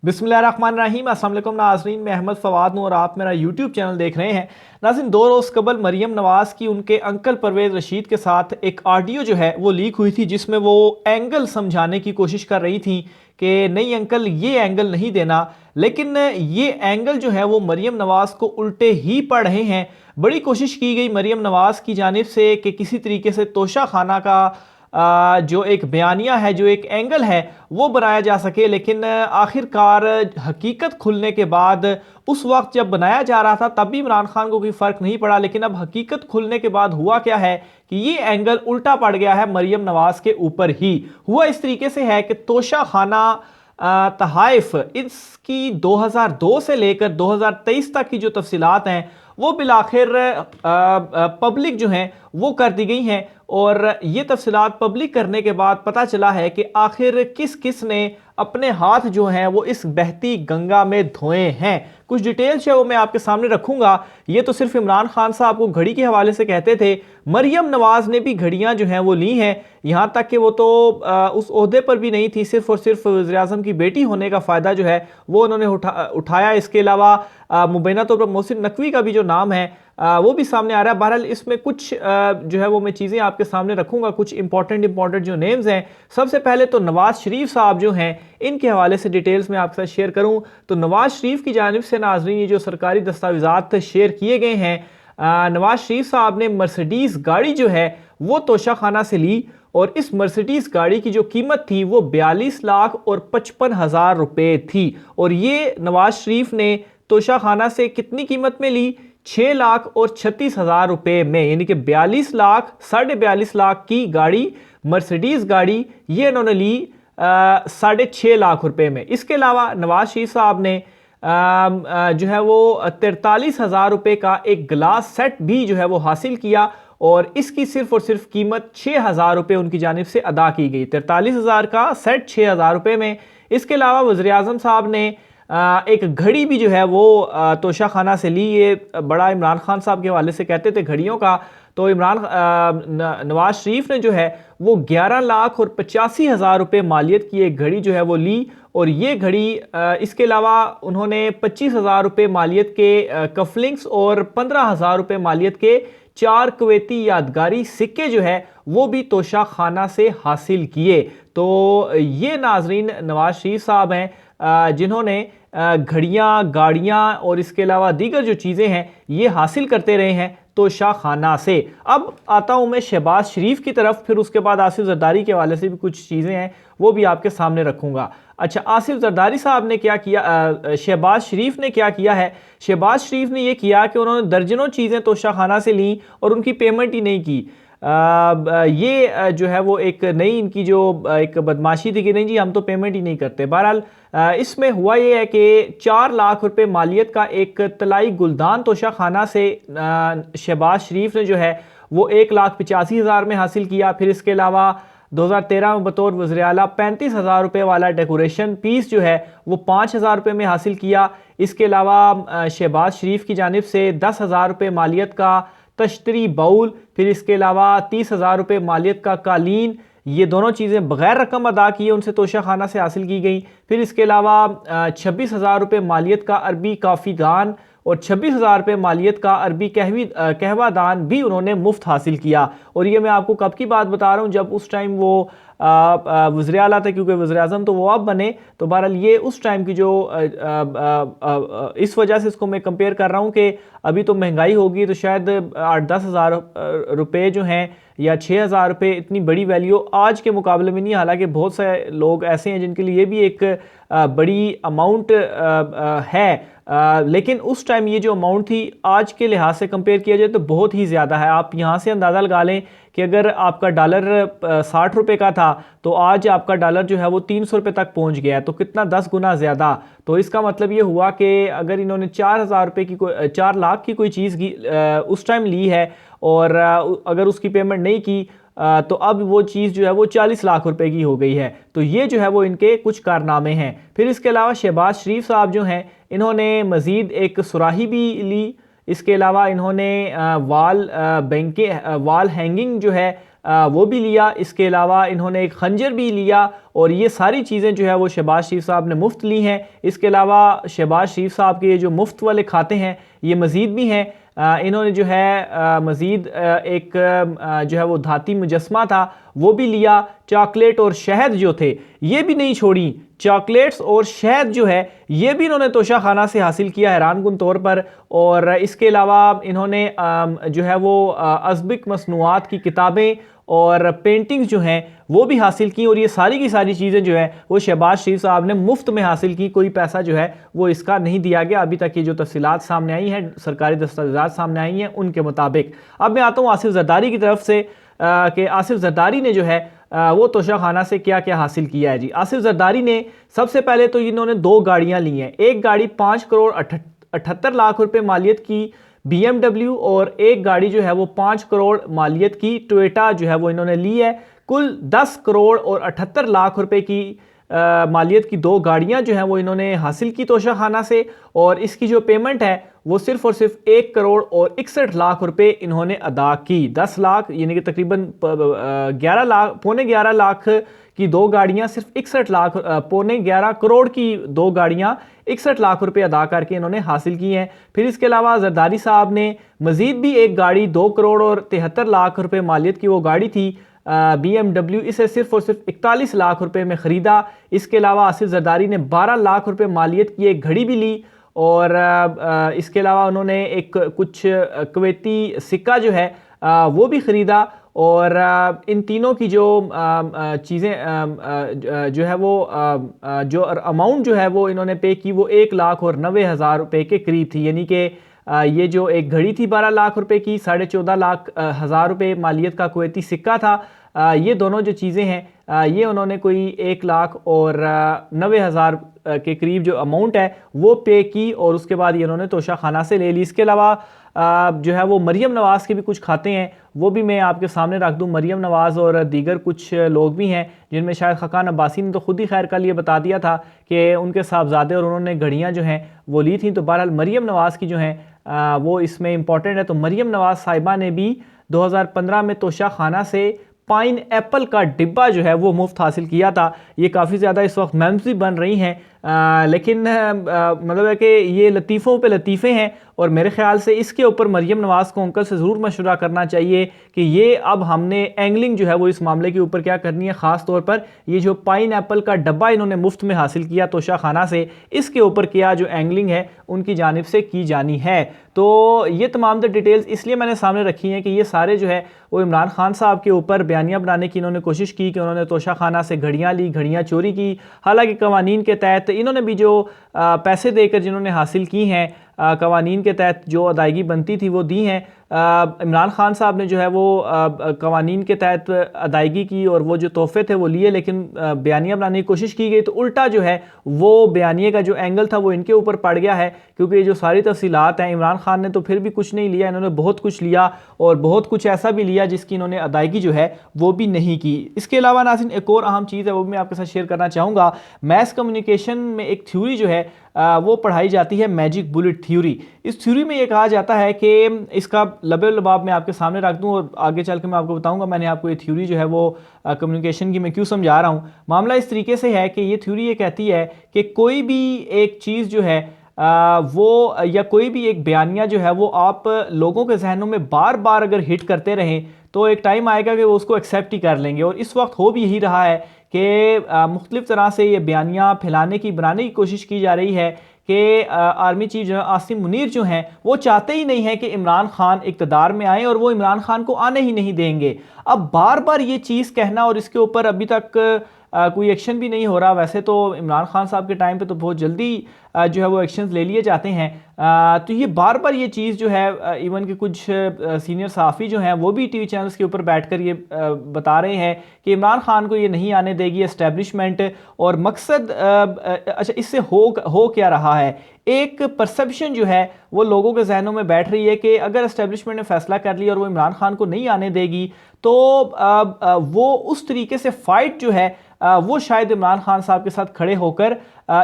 बिस्मिल्लाहिर्रहमानिर्रहीम। अस्सलाम वालेकुम नाज़रीन, मैं अहमद फवाद हूँ और आप मेरा यूट्यूब चैनल देख रहे हैं। नाज़रीन, 2 रोज़ कबल मरीम नवाज़ की उनके अंकल परवेज़ रशीद के साथ एक ऑडियो जो है वो लीक हुई थी, जिसमें वो एंगल समझाने की कोशिश कर रही थी कि नहीं अंकल, ये एंगल नहीं देना। लेकिन ये एंगल जो है वो मरीम नवाज़ को उल्टे ही पड़ रहे हैं। बड़ी कोशिश की गई मरीम नवाज़ की जानिब से कि किसी तरीके से तोशा खाना का जो एक बयानिया है, जो एक एंगल है, वो बनाया जा सके। लेकिन आखिरकार हकीकत खुलने के बाद, उस वक्त जब बनाया जा रहा था तब भी इमरान खान को कोई फ़र्क नहीं पड़ा, लेकिन अब हकीकत खुलने के बाद हुआ क्या है कि ये एंगल उल्टा पड़ गया है मरीम नवाज़ के ऊपर ही। हुआ इस तरीके से है कि तोशा खाना तहाइफ इसकी 2002 से लेकर 2023 तक की जो तफसीलात हैं वो बिलाखिर पब्लिक जो हैं वो कर दी गई हैं। और ये तफसीलात पब्लिक करने के बाद पता चला है कि आखिर किस किस ने अपने हाथ जो हैं वो इस बहती गंगा में धोए हैं। कुछ डिटेल्स है वो मैं आपके सामने रखूंगा। ये तो सिर्फ इमरान खान साहब को घड़ी के हवाले से कहते थे, मरियम नवाज ने भी घड़ियां जो हैं वो ली हैं। यहाँ तक कि वो तो उस ओहदे पर भी नहीं थी, सिर्फ और सिर्फ वज़ीर-ए-आज़म की बेटी होने का फ़ायदा जो है वो उन्होंने उठाया। इसके अलावा मुबैना तौर पर मोहसिन नकवी का भी जो नाम है वो भी सामने आ रहा है। बहरहाल इसमें कुछ जो है वो मैं चीज़ें आपके सामने रखूंगा, कुछ इंपॉर्टेंट जो नेम्स हैं। सबसे पहले तो नवाज शरीफ साहब जो हैं, इनके हवाले से डिटेल्स में आपके साथ शेयर करूं तो नवाज शरीफ की जानिब से नाज़रीन ये जो सरकारी दस्तावेज़ात शेयर किए गए हैं, नवाज शरीफ साहब ने मर्सिडीज़ गाड़ी जो है वो तोशा खाना से ली। और इस मर्सिडीज़ गाड़ी की जो कीमत थी वो 42 लाख और 55 हज़ार रुपये थी। और ये नवाज शरीफ ने तोशा खाना से कितनी कीमत में ली? 6 लाख और 36 हज़ार रुपये में, यानी कि 42 लाख 42.5 लाख की गाड़ी, मर्सिडीज़ गाड़ी, ये इन्होंने ली 6.5 लाख रुपए में। इसके अलावा नवाज शरीफ साहब ने जो है वो 43 हज़ार रुपये का एक ग्लास सेट भी जो है वो हासिल किया। और इसकी सिर्फ और सिर्फ कीमत 6 हज़ार रुपये उनकी जानिब से अदा की गई। 43 हज़ार का सेट 6 हज़ार रुपये में। इसके अलावा वज़ीर-ए-आज़म साहब ने एक घड़ी भी जो है वो तोशा खाना से ली। ये बड़ा इमरान खान साहब के हवाले से कहते थे घड़ियों का, तो नवाज शरीफ ने जो है वो 11 लाख और 85 हज़ार रुपये मालियत की एक घड़ी जो है वो ली। और ये घड़ी इसके अलावा उन्होंने 25 हज़ार रुपये मालियत के कफलिंग्स और 15 हज़ार रुपये मालियत के 4 कुवैती यादगारी सिक्के जो है वो भी तोशा खाना से हासिल किए। तो ये नाजरीन नवाज शरीफ साहब हैं जिन्होंने घड़ियाँ, गाड़ियाँ और इसके अलावा दीगर जो चीज़ें हैं ये हासिल करते रहे हैं तोशा खाना से। अब आता हूँ मैं शहबाज शरीफ की तरफ, फिर उसके बाद आसिफ जरदारी के हवाले से भी कुछ चीज़ें हैं वो भी आपके सामने रखूँगा। अच्छा, आसिफ जरदारी साहब ने क्या किया, शहबाज शरीफ ने क्या किया है? शहबाज शरीफ ने यह किया कि उन्होंने दर्जनों चीज़ें तोशा खाना से ली और उनकी पेमेंट ही नहीं की। ये जो है वो एक नई इनकी जो एक बदमाशी थी कि नहीं जी हम तो पेमेंट ही नहीं करते। बहरहाल इसमें हुआ ये है कि 4 लाख रुपए मालियत का एक तलाई गुलदान तोशा खाना से शहबाज शरीफ ने जो है वो 1,85,000 में हासिल किया। फिर इसके अलावा 2013 में बतौर वज़ीर आला 35 हज़ार रुपये वाला डेकोरेशन पीस जो है वो 5 हज़ार रुपये में हासिल किया। इसके अलावा शहबाज शरीफ की जानिब से 10 हज़ार रुपये मालियत का तश्तरी बाउल, फिर इसके अलावा 30 हज़ार रुपये मालियत का कालीन, ये दोनों चीज़ें बगैर रकम अदा किए उनसे तोशा खाना से हासिल की गई। फिर इसके अलावा 26 हज़ार रुपये मालियत का अरबी काफ़ीदान और 26 हज़ार रुपये मालियत का अरबी कहवादान भी उन्होंने मुफ्त हासिल किया। और ये मैं आपको कब की बात बता रहा हूँ, जब उस टाइम वो वज़ीर आला थे, क्योंकि वज़ीर आज़म तो वो अब बने। तो बहरहाल ये उस टाइम की जो इस वजह से इसको मैं कंपेयर कर रहा हूँ कि अभी तो महंगाई होगी तो शायद 8-10 हज़ार रुपये जो हैं या 6 हज़ार रुपये इतनी बड़ी वैल्यू आज के मुकाबले में नहीं। हालांकि बहुत सारे लोग ऐसे हैं जिनके लिए भी एक बड़ी अमाउंट है, लेकिन उस टाइम ये जो अमाउंट थी आज के लिहाज से कंपेयर किया जाए तो बहुत ही ज़्यादा है। आप यहाँ से अंदाज़ा लगा लें कि अगर आपका डॉलर 60 रुपये का था तो आज आपका डॉलर जो है वो 300 रुपये तक पहुँच गया है, तो कितना 10 गुना ज़्यादा। तो इसका मतलब ये हुआ कि अगर इन्होंने 4,000 रुपये की 4 लाख की कोई चीज़ की उस टाइम ली है और अगर उसकी पेमेंट नहीं की तो अब वो चीज़ जो है वो 40 लाख रुपए की हो गई है। तो ये जो है वो इनके कुछ कारनामे हैं। फिर इसके अलावा शहबाज शरीफ साहब जो हैं इन्होंने मज़ीद एक सुराही भी ली। इसके अलावा इन्होंने वाल हैंगिंग जो है वो भी लिया। इसके अलावा इन्होंने एक खंजर भी लिया और ये सारी चीज़ें जो है वो शहबाज शरीफ साहब ने मुफ्त ली हैं। इसके अलावा शहबाज शरीफ साहब के ये जो मुफ्त वाले खाते हैं ये मज़ीद भी हैं। इन्होंने जो है मज़ीद एक जो है वो धाती मुजस्मा था वो भी लिया। चॉकलेट और शहद जो थे ये भी नहीं छोड़ी। चॉकलेट्स और शहद जो है ये भी इन्होंने तोशा खाना से हासिल किया हैरानकुन तौर पर। और इसके अलावा इन्होंने जो है वो अज़बिक मसनूआत की किताबें और पेंटिंग्स जो हैं वो भी हासिल की। और ये सारी की सारी चीज़ें जो है वो शहबाज शरीफ साहब ने मुफ्त में हासिल की, कोई पैसा जो है वो इसका नहीं दिया गया। अभी तक ये जो तफसीलात सामने आई हैं, सरकारी दस्तावेज़ात सामने आई हैं, उनके मुताबिक। अब मैं आता हूँ आसिफ जरदारी की तरफ से कि आसिफ जरदारी ने जो है वो तोशा खाना से क्या क्या हासिल किया है जी। आसिफ जरदारी ने सबसे पहले तो इन्होंने 2 गाड़ियाँ ली हैं। एक गाड़ी 5 करोड़ 78 लाख रुपए मालियत की BMW और एक गाड़ी जो है वो 5 करोड़ मालियत की टोयोटा जो है वो इन्होंने ली है। कुल 10 करोड़ और 78 लाख रुपए की मालियत की 2 गाड़ियां जो हैं वो इन्होंने हासिल की तोशा खाना से। और इसकी जो पेमेंट है वो सिर्फ और सिर्फ 1 करोड़ और 61 लाख रुपए इन्होंने अदा की। 10 लाख यानी कि तकरीबन 11 लाख, पौने 11 लाख की 2 गाड़ियां, सिर्फ 61 लाख, पौने 11 करोड़ की 2 गाड़ियां 61 लाख रुपए अदा करके इन्होंने हासिल की हैं। फिर इसके अलावा जरदारी साहब ने मजीद भी एक गाड़ी 2 करोड़ और 73 लाख रुपए मालियत की वो गाड़ी थी BMW, इसे सिर्फ और सिर्फ 41 लाख रुपए में ख़रीदा। इसके अलावा आसिफ जरदारी ने 12 लाख रुपए मालियत की एक घड़ी भी ली। और इसके अलावा उन्होंने एक कुछ कुवैती सिक्का जो है वो भी ख़रीदा। और इन तीनों की जो चीज़ें जो है वो जो अमाउंट जो है वो इन्होंने पे की वो 1,90,000 रुपये के करीब थी। यानी कि ये जो एक घड़ी थी 12 लाख रुपए की, 14.5 लाख हज़ार रुपये मालियत का कुवैती सिक्का था। ये दोनों जो चीज़ें हैं ये उन्होंने कोई 1,90,000 के करीब जो अमाउंट है वो पे की और उसके बाद ये उन्होंने तोशा खाना से ले ली। इसके अलावा जो है वो मरियम नवाज़ के भी कुछ खाते हैं वो भी मैं आपके सामने रख दूं। मरियम नवाज़ और दीगर कुछ लोग भी हैं जिनमें शायद ख़ाक़ान अब्बासी ने तो खुद ही खैर कल ये बता दिया था कि उनके साहबजादे और उन्होंने घड़ियाँ जो हैं वो ली थी। तो बहरहाल मरियम नवाज़ की जो हैं वो इसमें इंपॉर्टेंट है। तो मरियम नवाज़ साहिबा ने भी 2015 में तोशा खाना से पाइन एप्पल का डिब्बा जो है वो मुफ्त हासिल किया था। ये काफ़ी ज़्यादा इस वक्त मेम्स भी बन रही हैं, लेकिन मतलब है कि ये लतीफ़ों पे लतीफ़े हैं। और मेरे ख्याल से इसके ऊपर मरियम नवाज़ को अंकल से ज़रूर मशवरा करना चाहिए कि ये अब हमने एंगलिंग जो है वो इस मामले के ऊपर क्या करनी है। ख़ास तौर पर ये जो पाइन एप्पल का डब्बा इन्होंने मुफ्त में हासिल किया तोशा खाना से, इसके ऊपर क्या जो एंगलिंग है उनकी जानिब से की जानी है। तो ये तमाम डिटेल्स इसलिए मैंने सामने रखी हैं कि ये सारे जो है वो इमरान खान साहब के ऊपर बयानियाँ बनाने की इन्होंने कोशिश की कि उन्होंने तोशा खाना से घड़ियाँ ली, घड़ियाँ चोरी की। हालांकि कवानीन के तहत इन्होंने भी जो पैसे देकर जिन्होंने हासिल की हैं, कवानीन के तहत जो अदायगी बनती थी वो दी हैं। इमरान खान साहब ने जो है वो कवानीन के तहत अदायगी की और वो जो तोहफे थे वो लिए, लेकिन बयानिया बनाने की कोशिश की गई तो उल्टा जो है वो बयानिए का जो एंगल था वो इनके ऊपर पड़ गया है। क्योंकि ये जो सारी तफसीलात हैं, इमरान खान ने तो फिर भी कुछ नहीं लिया, इन्होंने बहुत कुछ लिया और बहुत कुछ ऐसा भी लिया जिसकी इन्होंने अदायगी जो है वो भी नहीं की। इसके अलावा नाज़रीन एक और अहम चीज़ है वो भी मैं आपके साथ शेयर करना चाहूँगा। मैस कम्युनिकेशन में एक थ्योरी जो है वो पढ़ाई जाती है, मैजिक बुलेट थ्योरी। इस थ्योरी में ये कहा जाता है कि इसका लबे लबाब मैं आपके सामने रख दूं और आगे चल के मैं आपको बताऊंगा मैंने आपको ये थ्योरी जो है वो कम्युनिकेशन की मैं क्यों समझा रहा हूं। मामला इस तरीके से है कि ये थ्योरी ये कहती है कि कोई भी एक चीज़ जो है वो या कोई भी एक बयानिया जो है वो आप लोगों के जहनों में बार बार अगर हिट करते रहें तो एक टाइम आएगा कि वो उसको एक्सेप्ट ही कर लेंगे। और इस वक्त हो भी यही रहा है कि मुख्तलिफ तरह से ये बयानियाँ फैलाने की, बनाने की कोशिश की जा रही है कि army chief general Asim Munir जो हैं वो चाहते ही नहीं है कि इमरान खान इक़्तिदार में आए और वो इमरान खान को आने ही नहीं देंगे। अब बार बार ये चीज़ कहना और इसके ऊपर अभी तक कोई एक्शन भी नहीं हो रहा। वैसे तो इमरान खान साहब के टाइम पे तो बहुत जल्दी जो है वो एक्शंस ले लिए जाते हैं। तो ये बार बार ये चीज़ जो है इवन कि कुछ सीनियर सहाफ़ी जो हैं वो भी टीवी चैनल्स के ऊपर बैठकर ये बता रहे हैं कि इमरान खान को ये नहीं आने देगी एस्टेब्लिशमेंट। और मकसद अच्छा इससे हो क्या रहा है, एक परसेप्शन जो है वो लोगों के जहनों में बैठ रही है कि अगर एस्टेब्लिशमेंट ने फैसला कर लिया और वो इमरान खान को नहीं आने देगी तो वो उस तरीके से फ़ाइट जो है वो शायद इमरान खान साहब के साथ खड़े होकर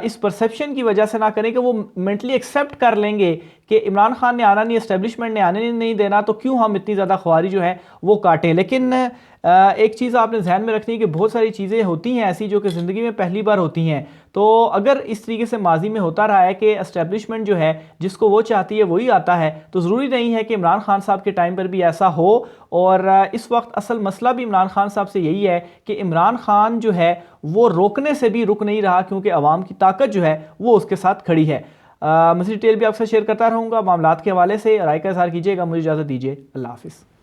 इस परसेप्शन की वजह से ना करें कि वो मेंटली एक्सेप्ट कर लेंगे कि इमरान खान ने आना नहीं, एस्टेब्लिशमेंट ने आने नहीं देना, तो क्यों हम इतनी ज़्यादा ख्वारी जो है वो काटें। लेकिन एक चीज़ आपने ध्यान में रखनी है कि बहुत सारी चीज़ें होती हैं ऐसी जो कि ज़िंदगी में पहली बार होती हैं। तो अगर इस तरीके से माजी में होता रहा है कि एस्टेब्लिशमेंट जो है जिसको वो चाहती है वही आता है, तो ज़रूरी नहीं है कि इमरान खान साहब के टाइम पर भी ऐसा हो। और इस वक्त असल मसला भी इमरान खान साहब से यही है कि इमरान खान जो है वो रोकने से भी रुक नहीं रहा, क्योंकि अवाम की ताकत जो है वो उसके साथ खड़ी है। मज़ीद डिटेल भी आपसे शेयर करता रहूँगा मामलात के हवाले से। राय का इज़हार कीजिएगा। मुझे इजाज़त दीजिए। अल्लाह हाफ़िज़।